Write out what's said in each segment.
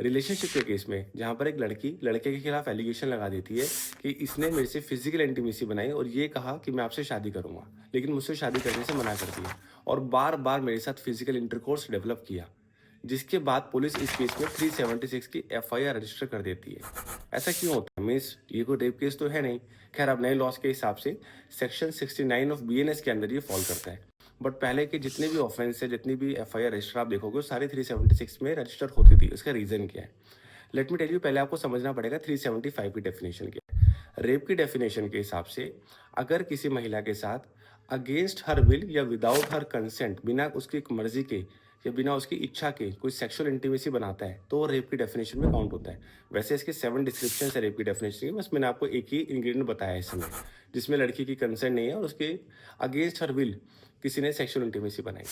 Relationship के case में जहाँ पर एक लड़की लड़के के खिलाफ एलिगेशन लगा देती है कि इसने मेरे से फिजिकल इंटीमेसी बनाई और ये कहा कि मैं आपसे शादी करूंगा, लेकिन मुझसे शादी करने से मना कर दिया और बार बार मेरे साथ फिजिकल इंटरकोर्स डेवलप किया, जिसके बाद पुलिस इस केस में 376 की एफआईआर रजिस्टर कर देती है। ऐसा क्यों होता है मीन्स ये कोई रेप केस तो है नहीं। खैर अब नए लॉस के हिसाब से सेक्शन 69 ऑफ बीएनएस के अंदर ये फॉल करता है। बट पहले के जितने भी ऑफेंस है, जितनी भी एफआईआर रजिस्टर आप देखोगे वो सारी 376 में रजिस्टर होती थी। इसका रीजन क्या है? लेट मी टेल यू, पहले आपको समझना पड़ेगा 375 की डेफिनेशन क्या है। रेप की डेफिनेशन के हिसाब से अगर किसी महिला के साथ अगेंस्ट हर विल या विदाउट हर कंसेंट, बिना उसकी मर्जी के या बिना उसकी इच्छा के कोई सेक्सुअल इंटीमेसी बनाता है तो वो रेप की डेफिनेशन में काउंट होता है। वैसे इसके 7 डिस्क्रिप्शन है रेप की डेफिनेशन की, बस मैंने आपको एक ही इंग्रेडिएंट बताया है इसमें, जिसमें लड़की की कंसेंट नहीं है और उसके अगेंस्ट हर विल किसी ने सेक्सुअल इंटीमेसी बनाई।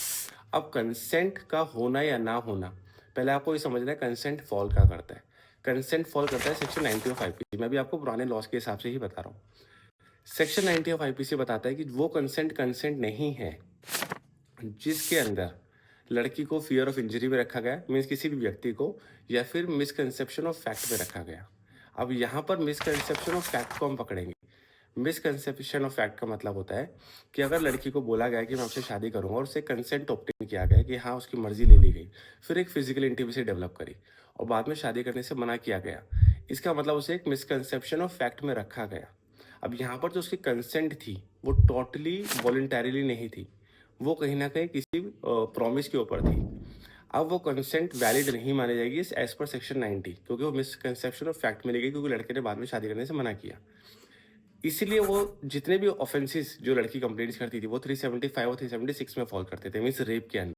अब कंसेंट का होना या ना होना, पहले आपको ये समझना है कंसेंट फॉल क्या करता है। कंसेंट फॉल करता है सेक्शन 90 ऑफ आईपीसी। मैं भी आपको पुराने लॉस के हिसाब से ही बता रहा हूँ। सेक्शन 90 ऑफ आईपीसी बताता है कि वो कंसेंट कंसेंट नहीं है जिसके अंदर लड़की को फियर ऑफ इंजरी में रखा गया, मीन्स किसी भी व्यक्ति को, या फिर मिसकंसेप्शन ऑफ फैक्ट में रखा गया। अब यहाँ पर मिसकंसेप्शन ऑफ फैक्ट को हम पकड़ेंगे। मिसकंसेप्शन ऑफ फैक्ट का मतलब होता है कि अगर लड़की को बोला गया कि मैं आपसे शादी करूंगा और उससे कंसेंट ऑब्टेन किया गया कि हाँ उसकी मर्जी ले ली गई, फिर एक फिजिकल इंटीमेसी डेवलप करी और बाद में शादी करने से मना किया गया, इसका मतलब उसे एक मिसकंसेप्शन ऑफ फैक्ट में रखा गया। अब यहाँ पर जो उसकी कंसेंट थी वो टोटली वॉलंटरीली नहीं थी, वो कहीं ना कहीं किसी प्रॉमिस के ऊपर थी। अब वो कंसेंट वैलिड नहीं मानी जाएगी एज पर सेक्शन 90, क्योंकि वो मिसकंसेप्शन ऑफ फैक्ट मिलेगी, क्योंकि लड़के ने बाद में शादी करने से मना किया। इसीलिए वो जितने भी ऑफेंसेस जो लड़की कंप्लेंट्स करती थी वो 375 और 376 में फॉल करते थे, मीन्स रेप के अंदर।